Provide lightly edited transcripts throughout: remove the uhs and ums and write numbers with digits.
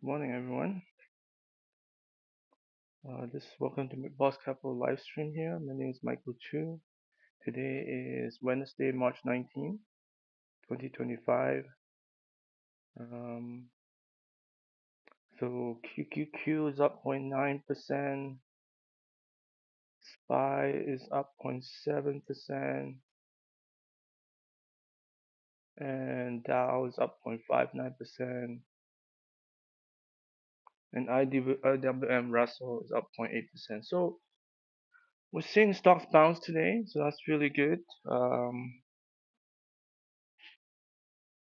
Good morning, everyone. Welcome to Boss Capital live stream here. My name is Michael Chu. Today is Wednesday, March 19, 2025. Um, so QQQ is up 0.9%, SPY is up 0.7%, and Dow is up 0.59%, and IWM Russell is up 0.8%. So we're seeing stocks bounce today, so that's really good.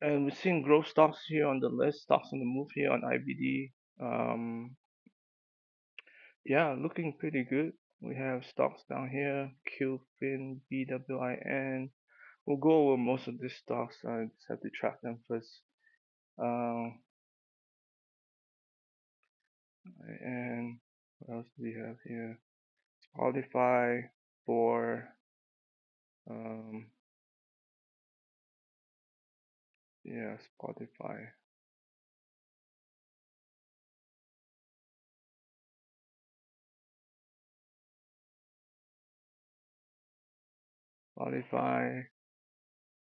And we're seeing growth stocks here on the list, stocks on the move here on IBD. Um, yeah, looking pretty good. We have stocks down here, QFIN, BWIN. We'll go over most of these stocks. I just have to track them first. Um, and what else do we have here? Spotify for um, yeah, Spotify. Spotify.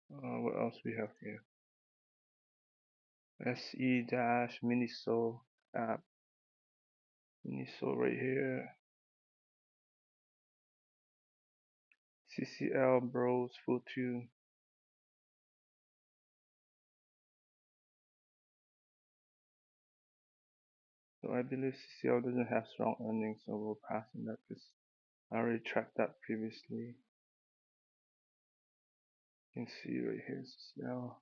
What else we have here? SE dash Miniso app. Miniso right here. CCL Bros Futu. So I believe CCL doesn't have strong earnings, so we'll pass on that because I already tracked that previously. You can see right here CCL.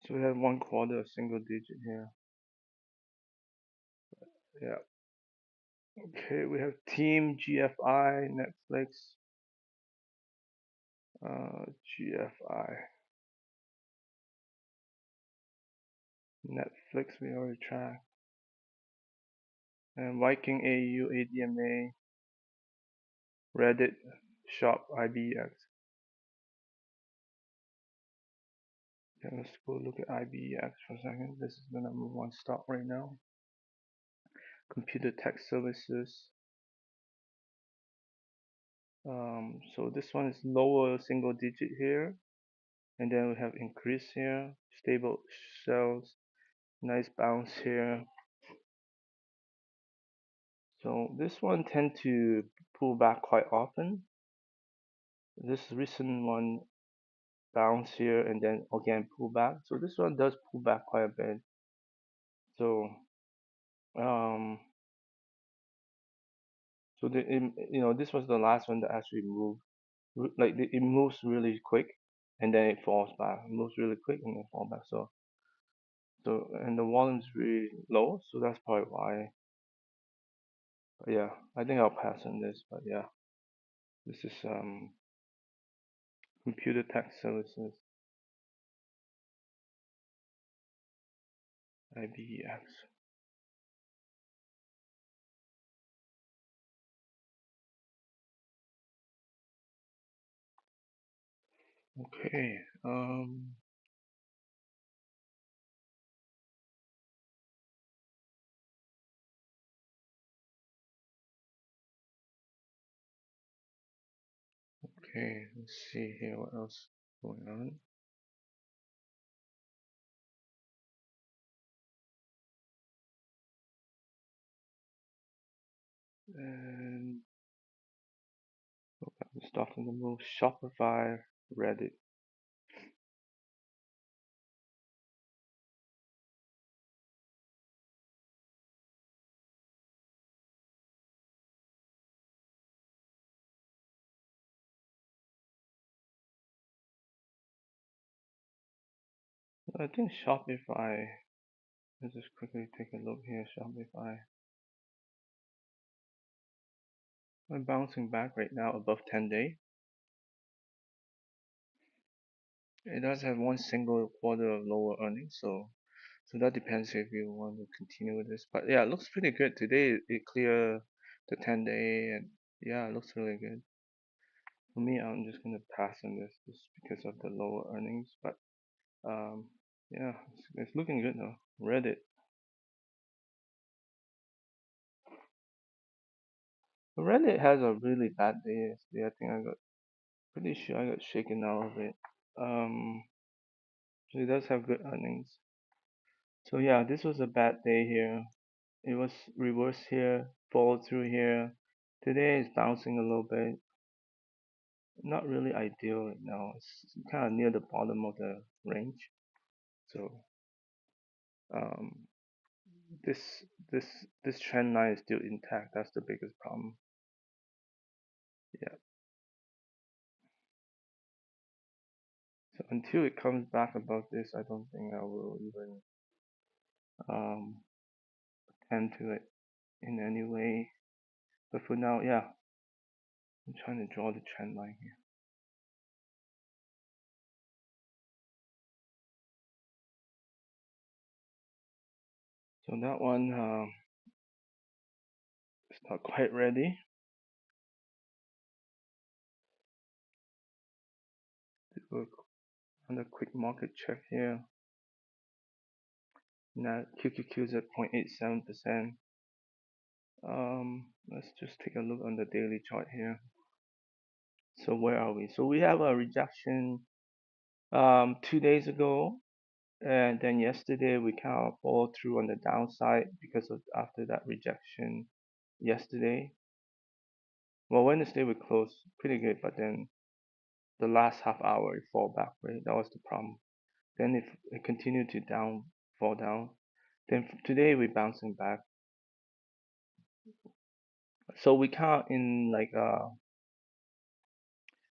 So we have 1/4 of single digit here. Yeah. Okay, we have Team GFI, Netflix, GFI, Netflix we already tracked, and Viking AU, ADMA, Reddit, Shop, IBEX. Okay, let's go look at IBEX for a second. This is the number one stock right now. Computer tech services. So this one is lower single digit here, and then we have increase here, stable shells, nice bounce here. So this one tend to pull back quite often. This recent one bounce here and then again pull back. So this one does pull back quite a bit. So um, so this was the last one that actually moved. Like it moves really quick, and then it falls back. It moves really quick and then fall back. So and the volume is really low, so that's probably why. But yeah, I think I'll pass on this. But yeah, this is computer tech services, IBEX. Okay. Okay. Let's see here what else going on. And go back to stock on the move. Shopify, Reddit. I think Shopify. Let's just quickly take a look here. Shopify. I'm bouncing back right now above 10-day. It does have one single quarter of lower earnings, so that depends if you want to continue with this. But yeah, it looks pretty good today. It cleared the 10-day, and yeah, it looks really good. For me, I'm just gonna pass on this just because of the lower earnings. But yeah, it's looking good though. Reddit. Reddit has a really bad day yesterday. I think I got pretty sure I got shaken out of it. Um, so it does have good earnings. So yeah, this was a bad day here. It was reversed here, followed through here. Today is bouncing a little bit. Not really ideal right now. It's kind of near the bottom of the range. So um, this this this trend line is still intact. That's the biggest problem. Yeah. So until it comes back above this, I don't think I will even um, tend to it in any way. But for now, yeah, I'm trying to draw the trend line here. So that one is not quite ready. Do another quick market check here. Now QQQ is at 0.87%. Let's just take a look on the daily chart here. So where are we? So we have a rejection 2 days ago, and then yesterday we kind of followed through on the downside because of after that rejection yesterday. Well, Wednesday we closed pretty good, but then the last half hour it fall back, right? That was the problem. Then it continued to fall down. Then today we bouncing back. So we count in like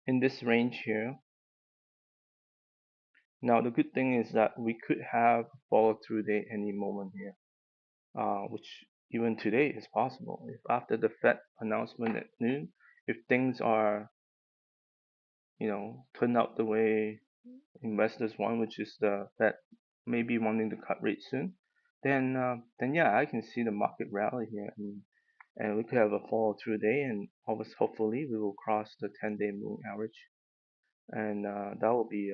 in this range here. Now the good thing is that we could have follow through day any moment here, which even today is possible. If after the Fed announcement at noon, if things are turn out the way investors want, which is the Fed maybe wanting to cut rates soon, then yeah, I can see the market rally here, and we could have a follow through day, and hopefully we will cross the 10-day moving average, and that will be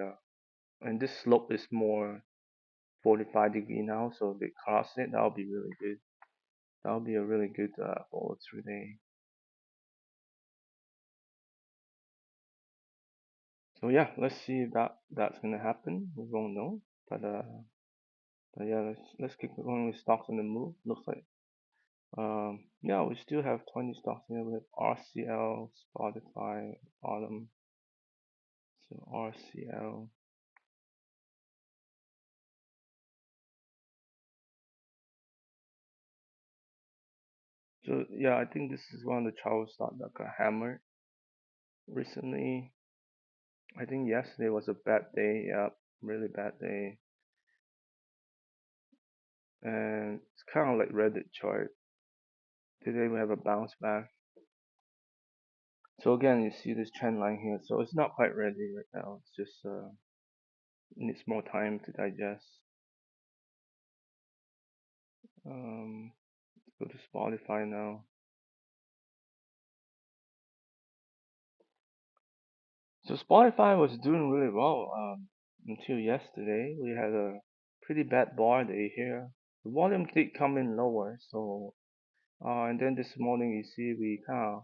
and this slope is more 45-degree now, so if they cross it, that'll be really good. That'll be a really good follow through day. So yeah, let's see if that's gonna happen. We won't know, but yeah, let's keep going with stocks on the move. Looks like yeah, we still have 20 stocks here. We have RCL, Spotify, bottom. So RCL. So yeah, I think this is one of the travel stocks that got hammered recently. I think yesterday was a bad day. Yeah, really bad day. And it's kind of like Reddit chart. Today we have a bounce back. So again, you see this trend line here. So it's not quite ready right now. It's just needs more time to digest. Let's go to Spotify now. So Spotify was doing really well until yesterday. We had a pretty bad bar day here. The volume did come in lower, so and then this morning you see we kind of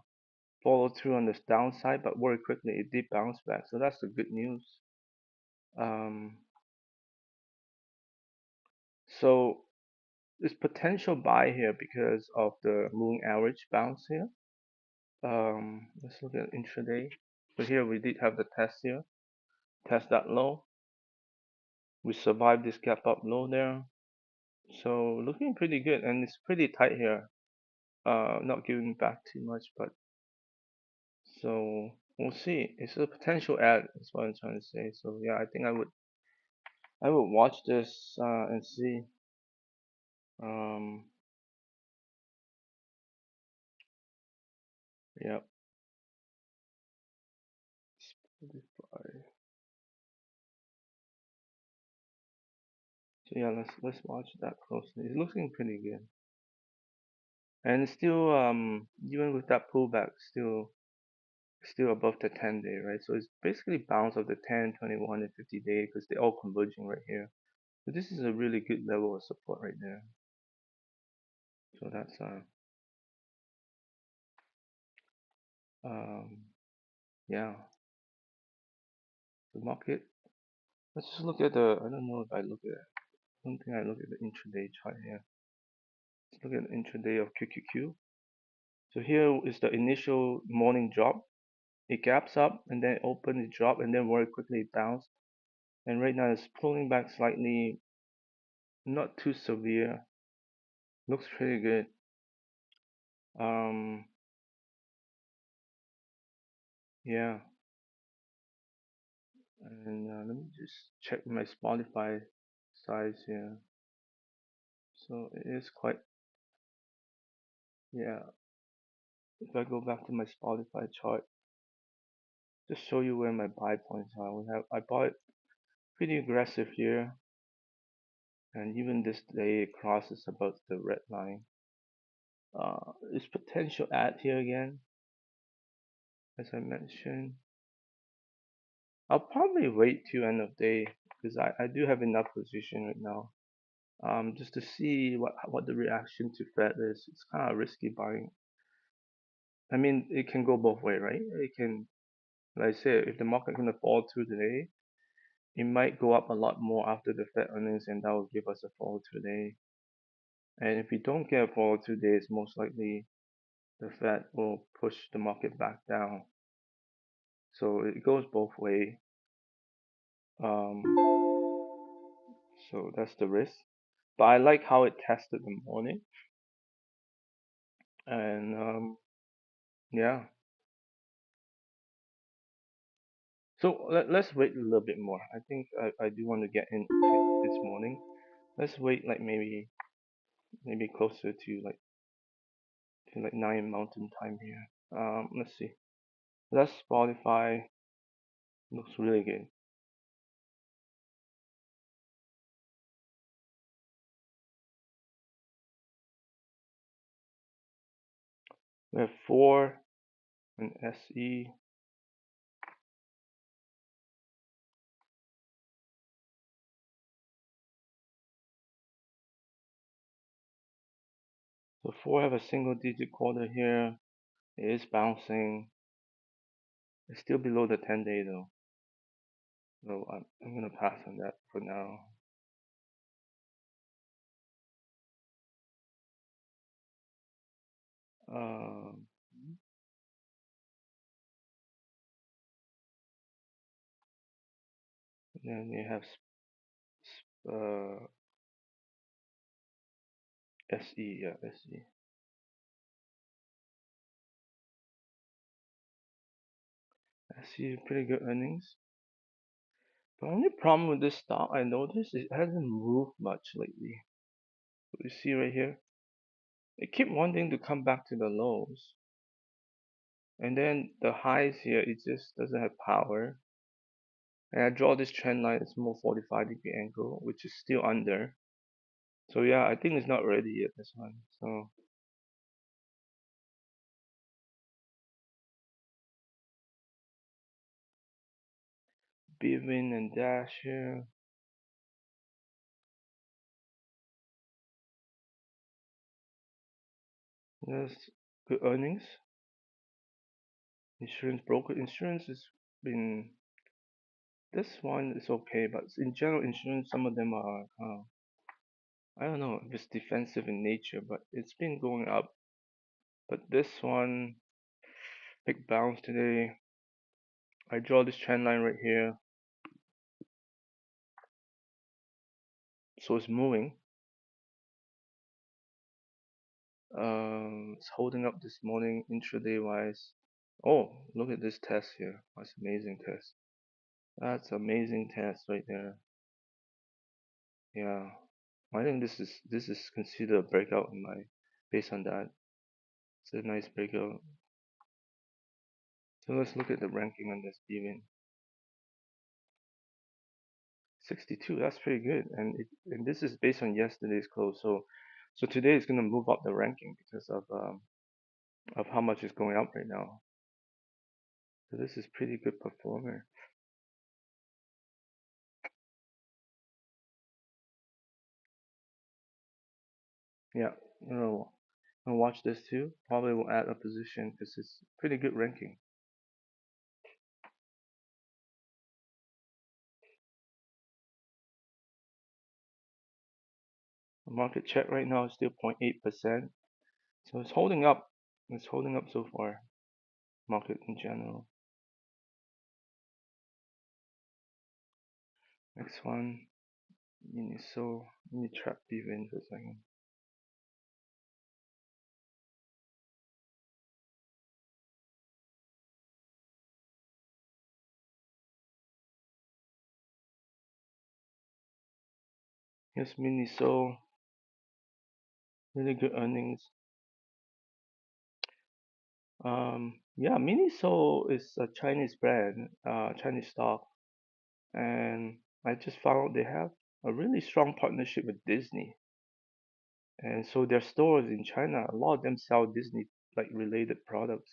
followed through on this downside, but very quickly it did bounce back. So that's the good news. Um, so there's potential buy here because of the moving average bounce here. Let's look at intraday. So here we did have the test here, test that low. We survived this gap up low there. So looking pretty good, and it's pretty tight here. Not giving back too much, but so we'll see. It's a potential add, is what I'm trying to say. So yeah, I think I would watch this and see. Um, yeah. Spotify. So yeah, let's watch that closely. It's looking pretty good, and it's still even with that pullback, still above the 10-day, right? So it's basically bounce of the 10, 21, and 50-day because they're all converging right here. So this is a really good level of support right there. So that's Um, yeah, the market. Let's just look at the. I don't know if I look at. I don't think I look at the intraday chart here. Let's look at the intraday of QQQ. So here is the initial morning drop. It gaps up and then open, it drop, and then very quickly it bounced. And right now it's pulling back slightly, not too severe. Looks pretty good. Um, yeah. And let me just check my Spotify size here. So it is quite, yeah. If I go back to my Spotify chart, just show you where my buy points are. I bought pretty aggressive here, and even this day it crosses above the red line. There's potential add here again, as I mentioned. I'll probably wait till end of day because I do have enough position right now. Just to see what the reaction to Fed is. It's kind of risky buying. I mean, it can go both way, right? It can, like I said, if the market gonna fall through today, it might go up a lot more after the Fed earnings, and that will give us a fall today. And if we don't get a fall today, it's most likely the Fed will push the market back down. So it goes both way. Um, so that's the risk. But I like how it tested the morning, and yeah. So let's wait a little bit more. I think I do want to get in this morning. Let's wait like maybe closer to like 9 Mountain Time here. Let's see. Let's Spotify looks really good. We have four and SE. So four have a single digit quarter here. It is bouncing. It's still below the 10-day though. So I'm gonna pass on that for now. Um, then we have uh, SE, yeah, SE. SE pretty good earnings. The only problem with this stock I noticed is it hasn't moved much lately. You see right here, it keep wanting to come back to the lows, and then the highs here it just doesn't have power. And I draw this trend line, it's more 45-degree angle, which is still under. So yeah, I think it's not ready yet, this one. So Bivin and Dash here. There's good earnings. Insurance broker insurance has been, this one is okay, but in general insurance some of them are I don't know if it's defensive in nature, but it's been going up. But this one, big bounce today. I draw this trend line right here, so it's moving. It's holding up this morning intraday wise. Oh, look at this test here. That's amazing test. That's amazing test right there. Yeah, I think this is considered a breakout in my based on that. It's a nice breakout. So let's look at the ranking on this even. 62, that's pretty good. And this is based on yesterday's close. So today is gonna move up the ranking because of how much is going up right now. So this is pretty good performer. Yeah, you know, And watch this too. Probably will add a position because it's pretty good ranking. The market check right now is still 0.8%. So it's holding up. It's holding up so far. Market in general. Next one. So let me trap people in for a second. Here's so really good earnings. Yeah, so is a Chinese brand, Chinese stock, and I just found out they have a really strong partnership with Disney. And so their stores in China, a lot of them sell Disney like related products.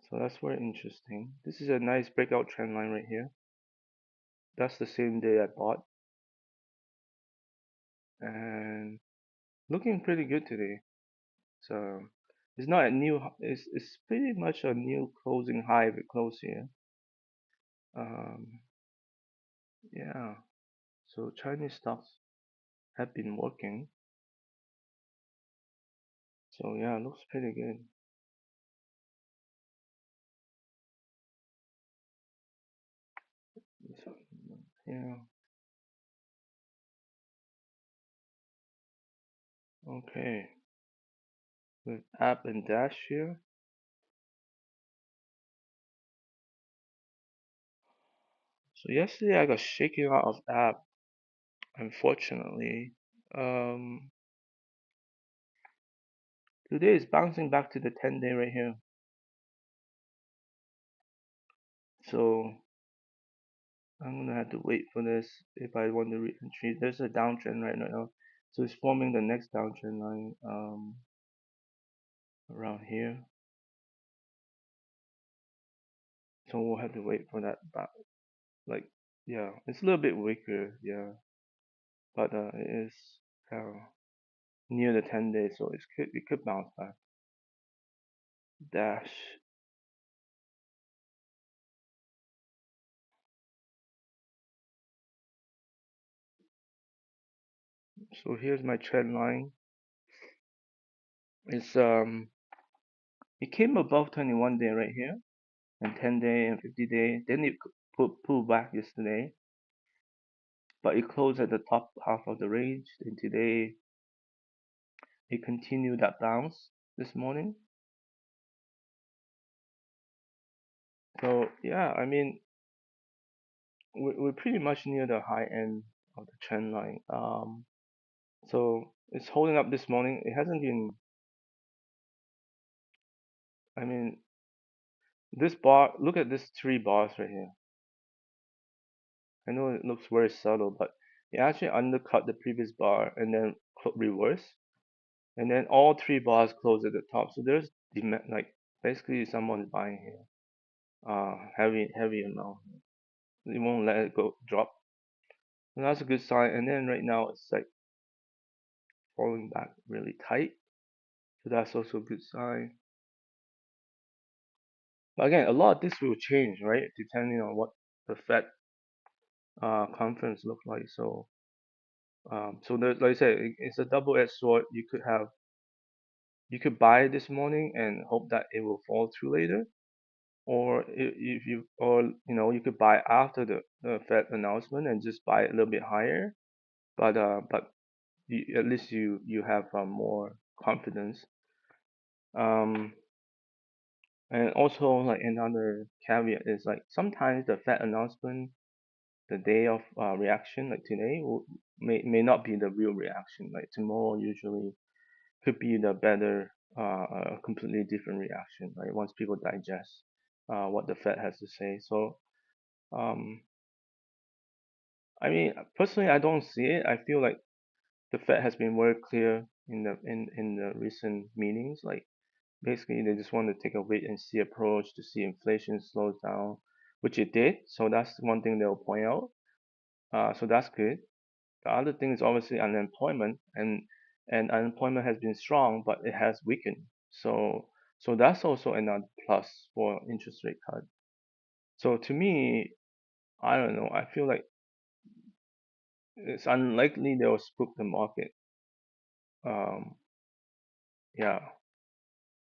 So that's very interesting. This is a nice breakout trend line right here. That's the same day I bought, and looking pretty good today. So it's not a new, it's pretty much a new closing high if it close here. Um, yeah. So Chinese stocks have been working. So yeah, it looks pretty good. So, yeah. Okay. With app and dash here. So yesterday I got shaken out of app, unfortunately. Um, Today is bouncing back to the 10-day right here. So I'm gonna have to wait for this if I want to re-entry. There's a downtrend right now. So it's forming the next downtrend line around here. So we'll have to wait for that back. Like, yeah, it's a little bit weaker, yeah. But it is near the 10 days, so it could bounce back. Dash. So here's my trend line. It's it came above 21 day right here, and 10 day and 50 day. Then it pulled back yesterday, but it closed at the top half of the range. And today it continued that bounce this morning. So yeah, I mean we're pretty much near the high end of the trend line. So it's holding up this morning. It hasn't been. I mean, this bar. Look at this three bars right here. I know it looks very subtle, but it actually undercut the previous bar and then reverse, and then all three bars close at the top. So there's demand, like basically someone's buying here. Heavy amount. It won't let it go drop. And that's a good sign. And then right now it's like falling back really tight. So that's also a good sign. But again, a lot of this will change, right? Depending on what the Fed conference look like. So there's, like I said, it's a double-edged sword. You could buy this morning and hope that it will fall through later, or if you or you could buy after the Fed announcement and just buy a little bit higher. But at least you have more confidence. Um, and also like another caveat is like sometimes the Fed announcement, the day of reaction, like today, may not be the real reaction. Like tomorrow usually could be the better, completely different reaction. Like once people digest what the Fed has to say. So um, I mean, personally, I don't see it. I feel like the Fed has been very clear in the recent meetings. Like basically, they just want to take a wait and see approach to see inflation slows down, which it did. So that's one thing they'll point out. So that's good. The other thing is obviously unemployment, and and unemployment has been strong, but it has weakened. So that's also another plus for interest rate cut. So to me, I don't know. I feel like it's unlikely they will spook the market. Um, yeah,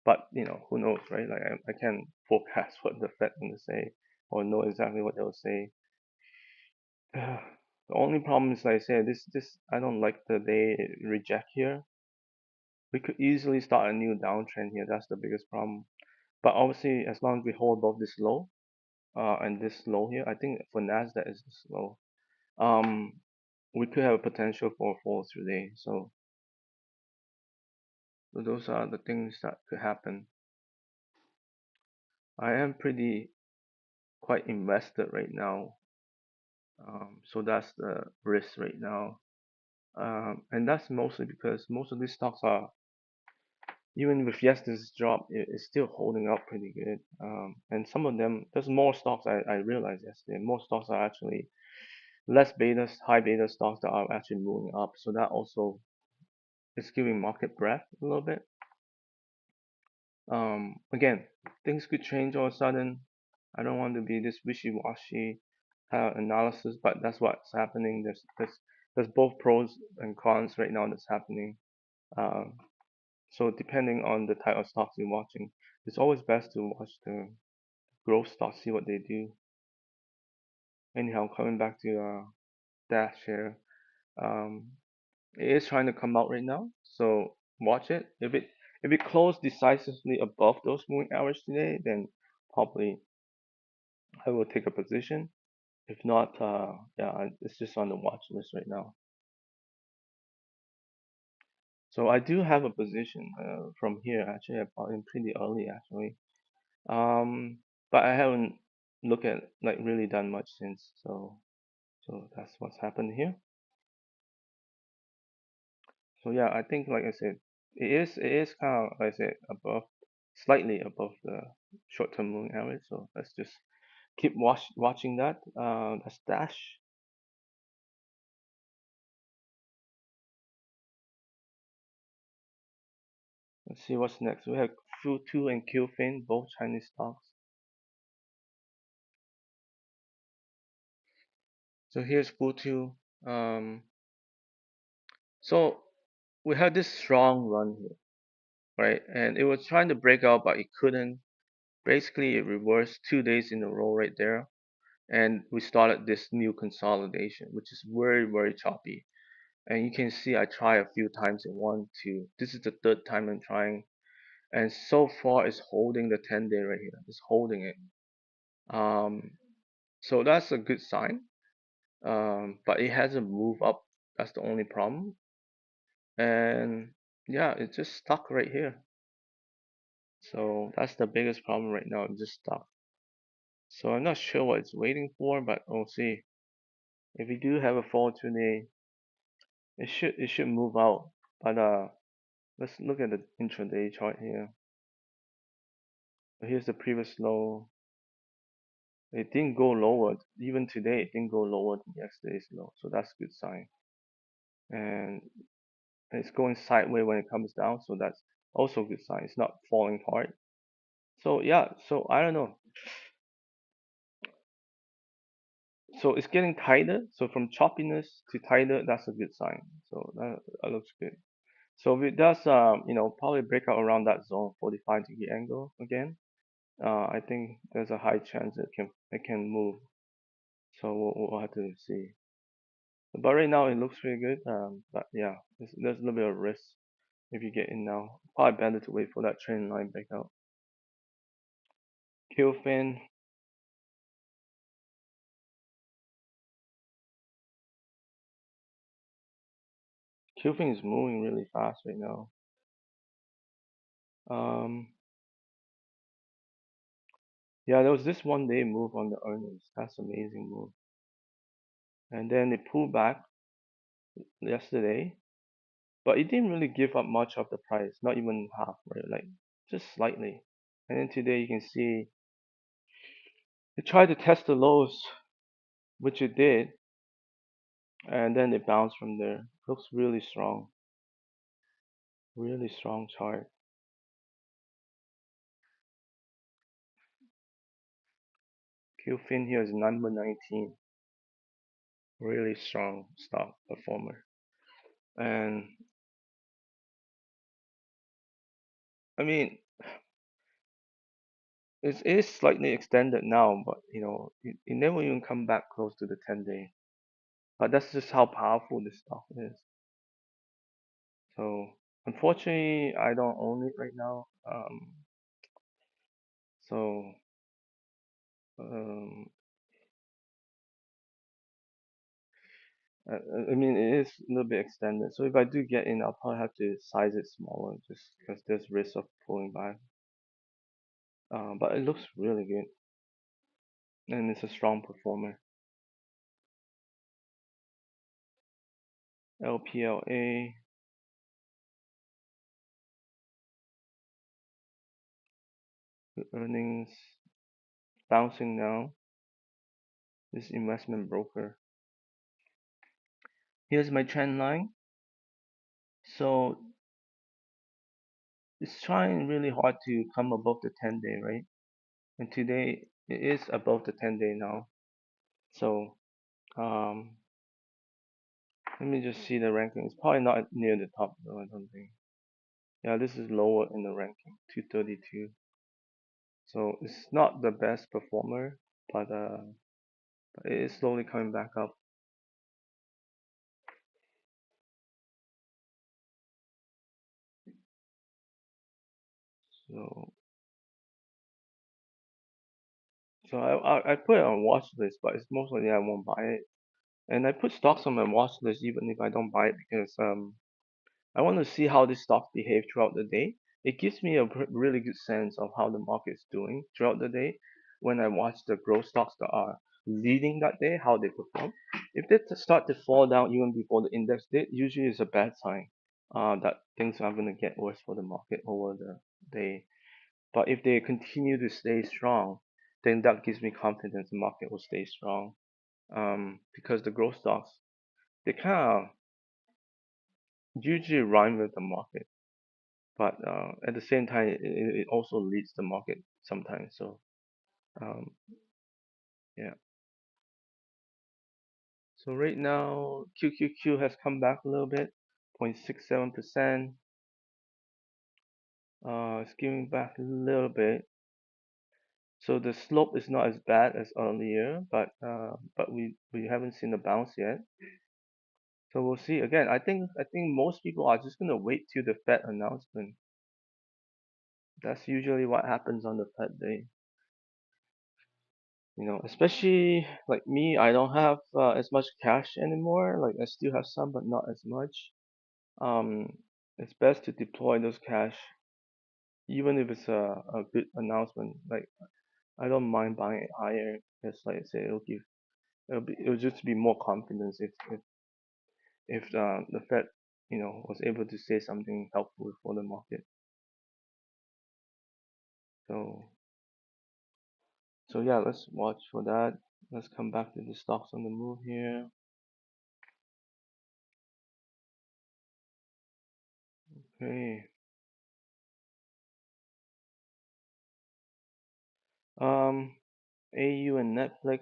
but who knows, right? Like I can't forecast what the Fed going to say or know exactly what they'll say. The only problem is, like I said, this I don't like that they reject here. We could easily start a new downtrend here. That's the biggest problem. But obviously, as long as we hold above this low, and this low here, I think for Nasdaq is this low. We could have a potential for a fall today. So those are the things that could happen. I am pretty quite invested right now. So that's the risk right now. And that's mostly because most of these stocks are, even with yesterday's drop, it's still holding up pretty good. And some of them, there's more stocks I realized yesterday. More stocks are actually less beta, high beta stocks that are actually moving up. So that also is giving market breadth a little bit. Again, things could change all of a sudden. I don't want to be this wishy-washy analysis, but that's what's happening. There's both pros and cons right now that's happening. Um, so depending on the type of stocks you're watching, it's always best to watch the growth stocks, see what they do. Anyhow, coming back to Dash here, um, it is trying to come out right now, so watch it. If it closed decisively above those moving average today, then probably I will take a position. If not, yeah, it's just on the watch list right now. So I do have a position from here. Actually, I bought in pretty early actually. Um, but I haven't looked at like really done much since. So that's what's happened here. So yeah, I think like I said, it is kind of like I said above, slightly above the short-term moving average. So let's just keep watching that. That's Dash. Let's see what's next. We have Futu and Qfin, both Chinese stocks. So here's Futu. Um, so we had this strong run here, right? And it was trying to break out, but it couldn't. Basically, it reversed 2 days in a row right there. And we started this new consolidation, which is very, very choppy. And you can see I try a few times in 1, 2. This is the third time I'm trying. And so far it's holding the 10-day right here. It's holding it. Um, so that's a good sign. But it hasn't moved up. That's the only problem. And yeah, it's just stuck right here. So that's the biggest problem right now. It's just stuck. So I'm not sure what it's waiting for, but we'll see. If we do have a fall today, it should move out. But let's look at the intraday chart here. Here's the previous low. It didn't go lower. Even today, it didn't go lower than yesterday's low. So that's a good sign. And it's going sideways when it comes down. So that's also a good sign. It's not falling hard. So yeah, so I don't know. So it's getting tighter. So from choppiness to tighter, that's a good sign. So that looks good. So if it does, probably break out around that zone, 45-degree angle again, I think there's a high chance it can move. So we'll have to see. But right now it looks pretty good. But yeah, there's a little bit of risk if you get in now. Probably better to wait for that trend line back out. Qfin, Qfin is moving really fast right now. Um, yeah, there was this 1 day move on the earnings. That's amazing move. And then it pulled back yesterday, but it didn't really give up much of the price, not even half, right? Like just slightly. And then today you can see it tried to test the lows, which it did, and then it bounced from there. Looks really strong. Really strong chart. Qfin here is number 19. Really strong stock performer. And I mean, it is slightly extended now, but it never even come back close to the 10-day. But that's just how powerful this stock is. So unfortunately, I don't own it right now. So um, I mean, it is a little bit extended. So if I do get in, I'll probably have to size it smaller just because there's risk of pulling back. But it looks really good, and it's a strong performer. LPLA earnings bouncing now. This investment broker. Here's my trend line. So it's trying really hard to come above the 10-day, right? And today it is above the 10-day now. So um, let me just see the ranking. It's probably not near the top though, I don't think. Yeah, this is lower in the ranking, 232. So it's not the best performer, but it is slowly coming back up. So so I put it on watch list, but it's most likely I won't buy it. And I put stocks on my watch list even if I don't buy it because I want to see how this stock behave throughout the day. It gives me a really good sense of how the market is doing throughout the day when I watch the growth stocks that are leading that day, how they perform. If they start to fall down even before the index did, usually it's a bad sign that things are going to get worse for the market over the day. But if they continue to stay strong, then that gives me confidence the market will stay strong. Because the growth stocks, they kind of usually rhyme with the market, but at the same time, it also leads the market sometimes. So um, yeah. So right now, QQQ has come back a little bit, 0.67%. It's giving back a little bit. So the slope is not as bad as earlier, but we haven't seen the bounce yet. So we'll see. Again, I think most people are just gonna wait till the Fed announcement. That's usually what happens on the Fed day. Especially like me, I don't have as much cash anymore. Like I still have some, but not as much. Um, it's best to deploy those cash, even if it's a good announcement. Like I don't mind buying it higher, because like I say, it'll just be more confidence if the Fed, was able to say something helpful for the market. So so yeah, let's watch for that. Let's come back to the stocks on the move here. Okay. Um, AU and Netflix.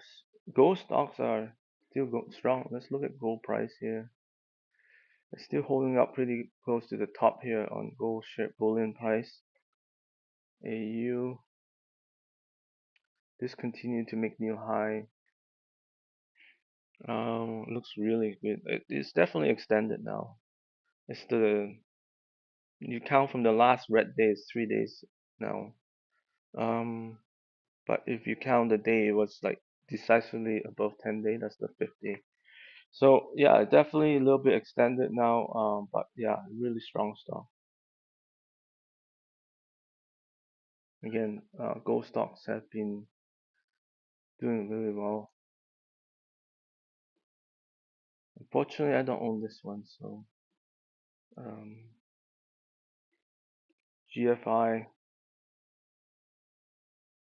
Gold stocks are still strong. Let's look at gold price here. It's still holding up pretty close to the top here on gold share bullion price. AU. This continued to make new high. Looks really good. It's definitely extended now. It's the You count from the last red day, it's 3 days now. Um, but if you count the day, it was like decisively above 10-day. That's the 50. So yeah, definitely a little bit extended now. But yeah, really strong stock. Again, gold stocks have been doing really well. Unfortunately, I don't own this one, so um, GFI,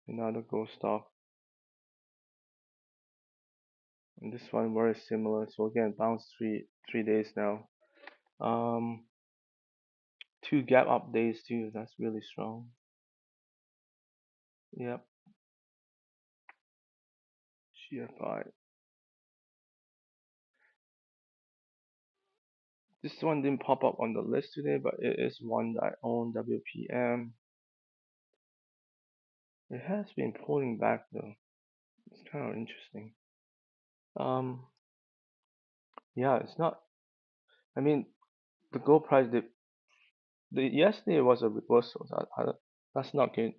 another gold stock, and this one very similar. So again, bounced three days now. Um, Two gap up days too. That's really strong. Yep. GFI. This one didn't pop up on the list today, but it is one that I own. WPM. It has been pulling back though. It's kind of interesting. Um. Yeah, it's not. I mean, the gold price. The yesterday was a reversal. That's not good.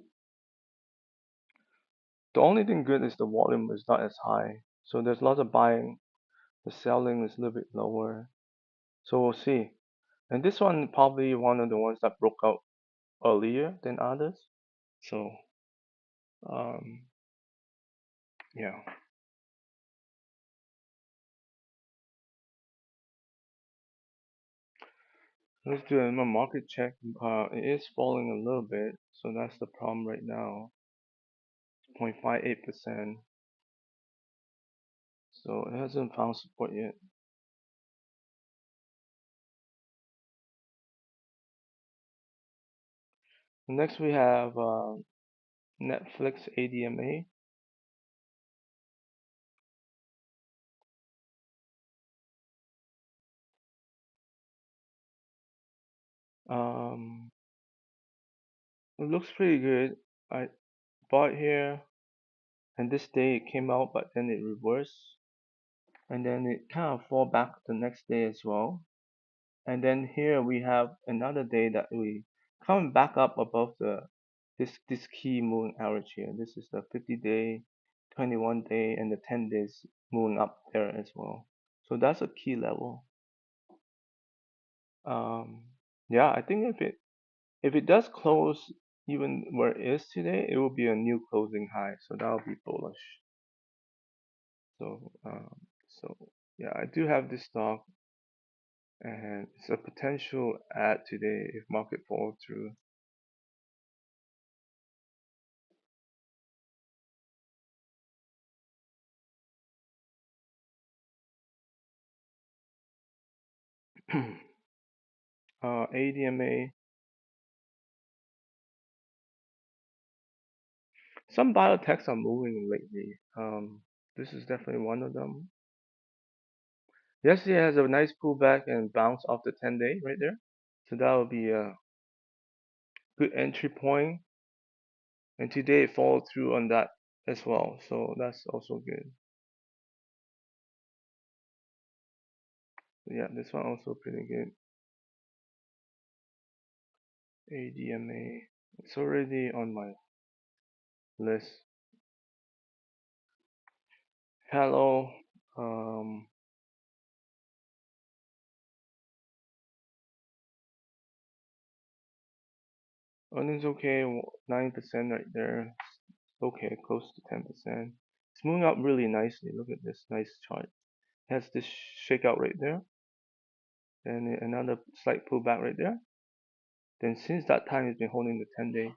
The only thing good is the volume is not as high. So there's lots of buying. The selling is a little bit lower. So we'll see. And this one probably one of the ones that broke out earlier than others. So um, yeah, let's do a market check. It is falling a little bit, so that's the problem right now. 0.58%. So it hasn't found support yet. Next we have Netflix ADMA. Um, it looks pretty good. I bought here, and this day it came out, but then it reversed, and then it kind of fall back the next day as well. And then here we have another day that we come back up above this key moving average here. This is the 50-day, 21-day, and the 10 days moving up there as well. So that's a key level. Um, yeah, I think if it does close even where it is today, it will be a new closing high. So that will be bullish. So yeah, I do have this stock, and it's a potential add today if market falls through. ADMA. Some biotechs are moving lately. This is definitely one of them. Yesterday has a nice pullback and bounce off the 10-day right there. So that will be a good entry point. And today it followed through on that as well. So that's also good. Yeah, this one also pretty good. ADMA. It's already on my list. Hello. Um, Earnings okay, 9% right there. Okay, close to 10%. It's moving up really nicely. Look at this nice chart. It has this shakeout right there. Then another slight pullback right there. Then since that time, it's been holding the 10-day.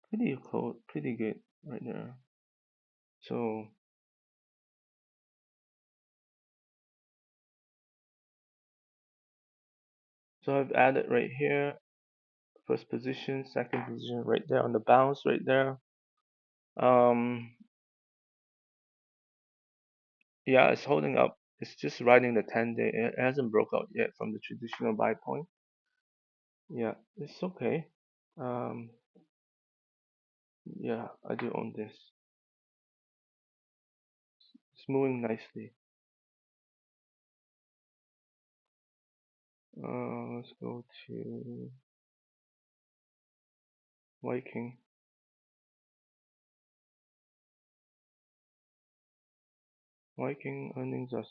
Pretty close, pretty good right there. So I've added right here. First position, second position right there on the bounce right there. Um, yeah, it's holding up. It's just riding the 10-day. It hasn't broke out yet from the traditional buy point. Yeah, it's okay. Um, yeah, I do own this. It's moving nicely. Let's go to Viking. Viking earnings are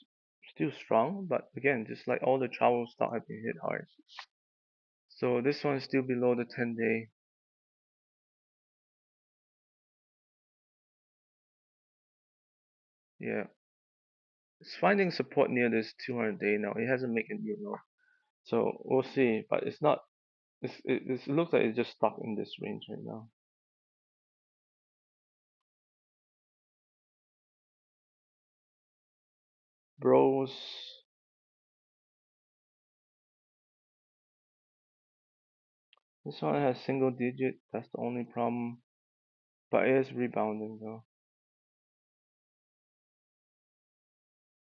still strong, but again, just like all the travel stock have been hit hard. So this one is still below the 10-day. Yeah, it's finding support near this 200-day now. It hasn't made a new low, so we'll see. But it's not. It looks like it's just stuck in this range right now. Bros. This one has single digit, that's the only problem. But it is rebounding though.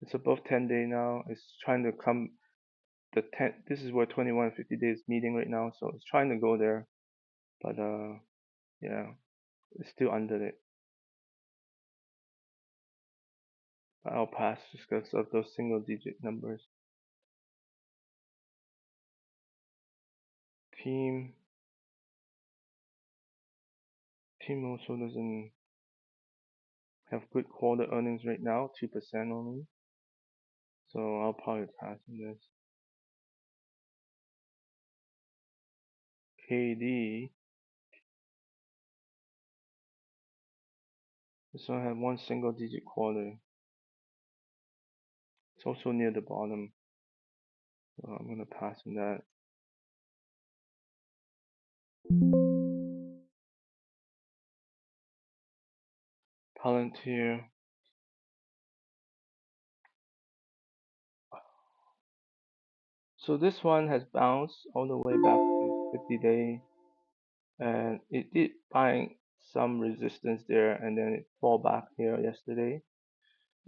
It's above 10-day now. It's trying to come the 10. This is where 21 50 days meeting right now, so it's trying to go there. But yeah, it's still under it. I'll pass just because of those single digit numbers. Team also doesn't have good quarter earnings right now, 2% only. So I'll probably pass on this. KD. This one had one single digit quarter. It's also near the bottom. So I'm gonna pass on that. Palantir. So this one has bounced all the way back to 50-day, and it did find some resistance there, and then it fall back here yesterday.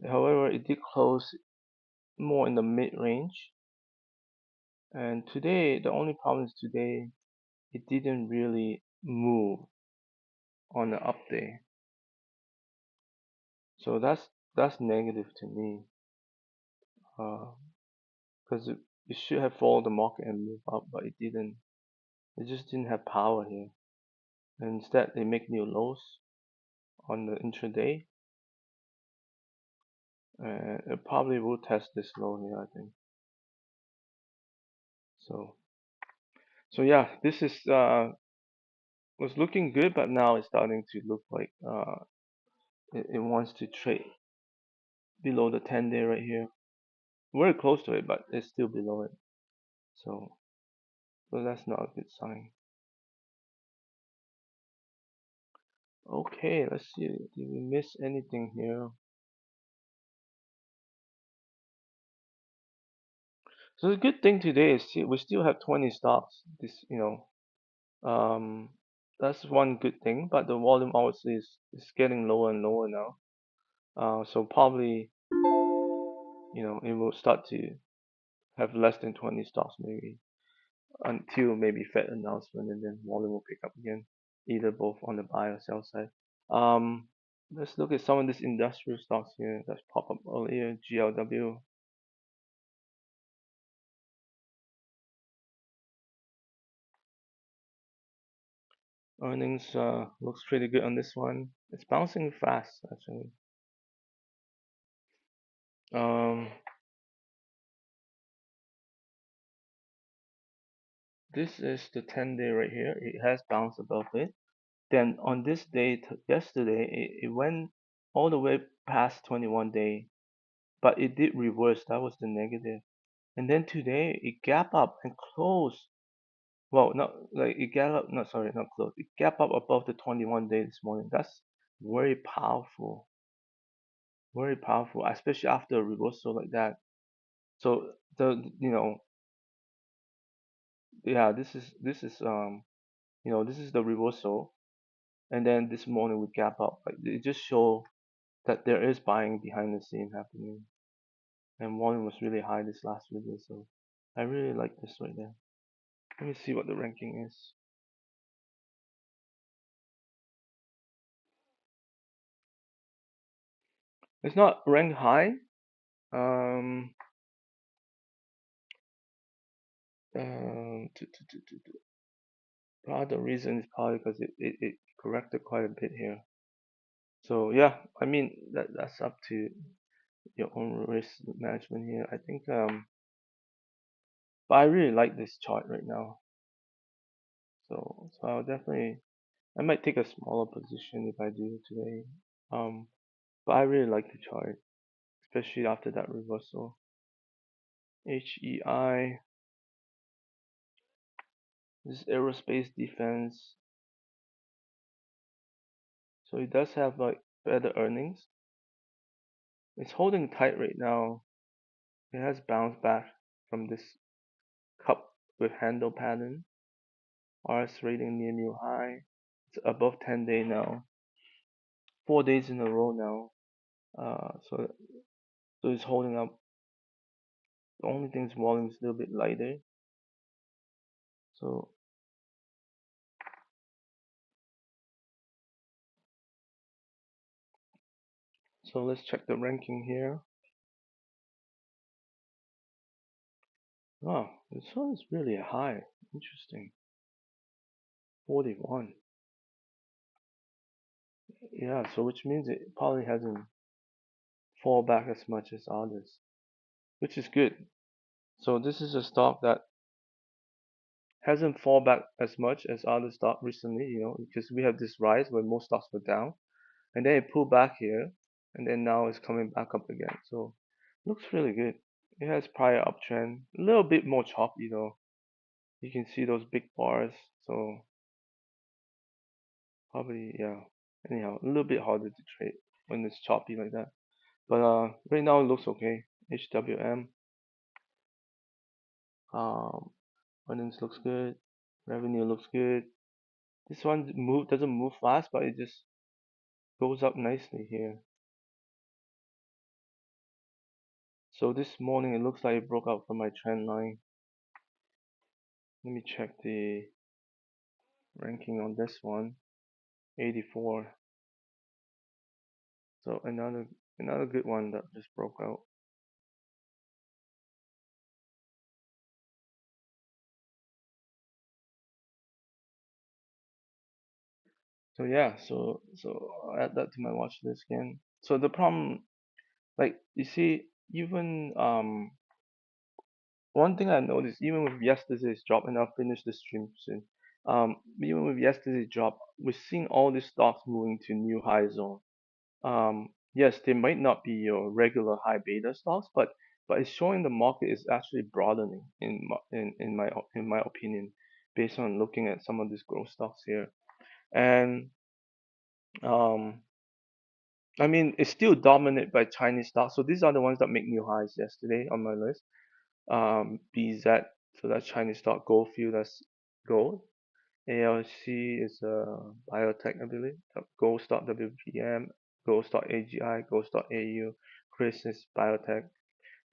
However, it did close more in the mid-range, and today the only problem is today it didn't really move on the up day. So that's negative to me, because it should have followed the market and move up, but it didn't. It just didn't have power here. And instead, they make new lows on the intraday, and it probably will test this low here, I think. So yeah, this is was looking good, but now it's starting to look like it wants to trade below the 10-day right here. Very close to it, but it's still below it. So that's not a good sign. Okay, let's see. Did we miss anything here? So the good thing today is we still have 20 stocks. This, that's one good thing. But the volume obviously is getting lower and lower now. So probably, it will start to have less than 20 stocks maybe until maybe Fed announcement, and then volume will pick up again, either both on the buy or sell side. Um, let's look at some of these industrial stocks here that's popped up earlier. GLW. Earnings looks pretty good on this one. It's bouncing fast actually. Um, this is the 10-day right here. It has bounced above it. Then on this day, yesterday, it went all the way past 21-day, but it did reverse. That was the negative. And then today it gap up and closed. Well, not like it gap up. No, sorry, not close. It gap up above the 21-day this morning. That's very powerful, especially after a reversal like that. So yeah, this is the reversal, and then this morning we gap up. Like it just show that there is buying behind the scene happening, and volume was really high this last video. So I really like this right there. Let me see what the ranking is. It's not ranked high. Um, Part of the reason is probably because it corrected quite a bit here. So yeah, I mean that's up to your own risk management here. I think but I really like this chart right now. So I might take a smaller position if I do today. But I really like the chart, especially after that reversal. HEI, this is aerospace defense. So it does have like better earnings. It's holding tight right now. It has bounced back from this cup with handle pattern. RS rating near new high. It's above 10-day now. 4 days in a row now. So it's holding up. The only thing is volume is a little bit lighter. So let's check the ranking here. Wow, this one is really high. Interesting. 41. Yeah, so which means it probably hasn't fall back as much as others, which is good. So this is a stock that hasn't fall back as much as other stock recently, because we have this rise where most stocks were down, and then it pulled back here, and then now it's coming back up again. So looks really good. It has prior uptrend, a little bit more choppy though. You can see those big bars, so probably yeah. Anyhow, a little bit harder to trade when it's choppy like that. But right now it looks okay. HWM, um, earnings looks good, revenue looks good. This one doesn't move fast, but it just goes up nicely here. So this morning it looks like it broke out from my trend line. Let me check the ranking on this one. 84. So another good one that just broke out. So yeah, so I'll add that to my watch list again. So the problem, like you see, even one thing I noticed, even with yesterday's drop, and I'll finish the stream soon. Even with yesterday's drop, we're seeing all these stocks moving to new high zone. Yes, they might not be your regular high beta stocks, but it's showing the market is actually broadening in my opinion, based on looking at some of these growth stocks here. And um, I mean, it's still dominated by Chinese stocks. So these are the ones that make new highs yesterday on my list. BZ, so that's Chinese stock. Goldfield, that's gold. ALC is biotech, I believe. Gold stock WPM, gold stock AGI, gold stock AU. Chris is biotech.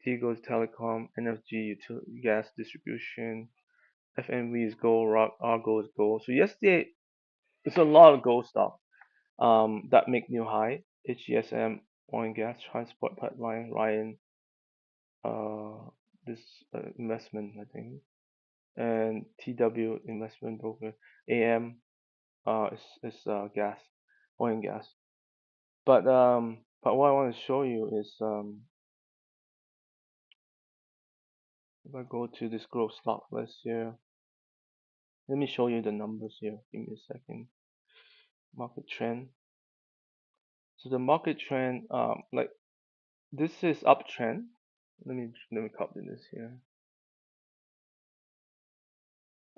Tigo is telecom. NFG utility gas distribution. FNV is gold. Argo is gold. So yesterday, it's a lot of gold stock that make new high. HESM, oil and gas, transport pipeline, Ryan, uh, this investment, I think, and TW investment broker, AM is gas, oil and gas. But what I want to show you is if I go to this growth stock list here, let me show you the numbers here. Give me a second. Market trend. So the market trend, like this is uptrend. Let me copy this here.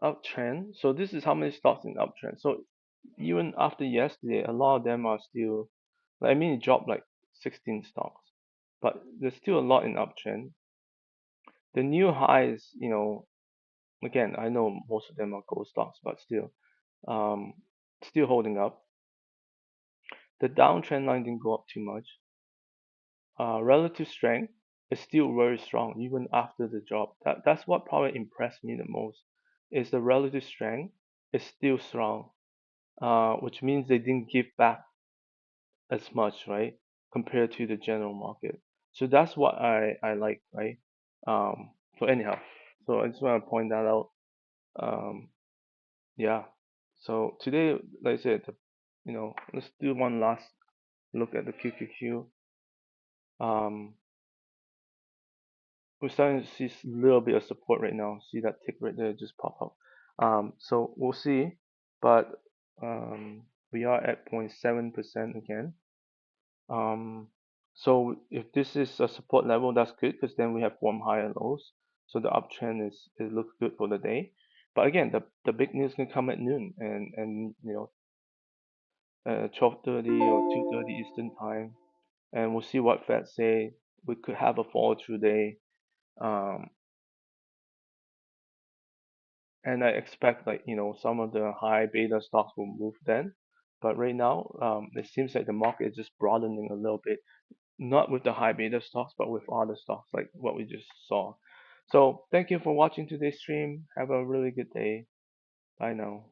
Uptrend. So this is how many stocks in uptrend. So even after yesterday, a lot of them are still, I mean, it dropped like 16 stocks, but there's still a lot in uptrend. The new highs, again, I know most of them are gold stocks, but um, still holding up. The downtrend line didn't go up too much. Relative strength is still very strong even after the drop. That's what probably impressed me the most, is the relative strength is still strong, which means they didn't give back as much, right, compared to the general market. So that's what I like, right? So anyhow, so I just want to point that out. Um, yeah. So today, like I said, let's do one last look at the QQQ. Um, we're starting to see a little bit of support right now. See that tick right there just pop up. So we'll see, but we are at 0.7% again. So if this is a support level, that's good because then we have formed higher lows. So the uptrend it looks good for the day. But again, the big news can come at noon and 12:30 or 2:30 Eastern time, and we'll see what Fed say. We could have a fall through day. Um, and I expect like some of the high beta stocks will move then. But right now, it seems like the market is just broadening a little bit, not with the high beta stocks, but with other stocks like what we just saw. So thank you for watching today's stream. Have a really good day. Bye now.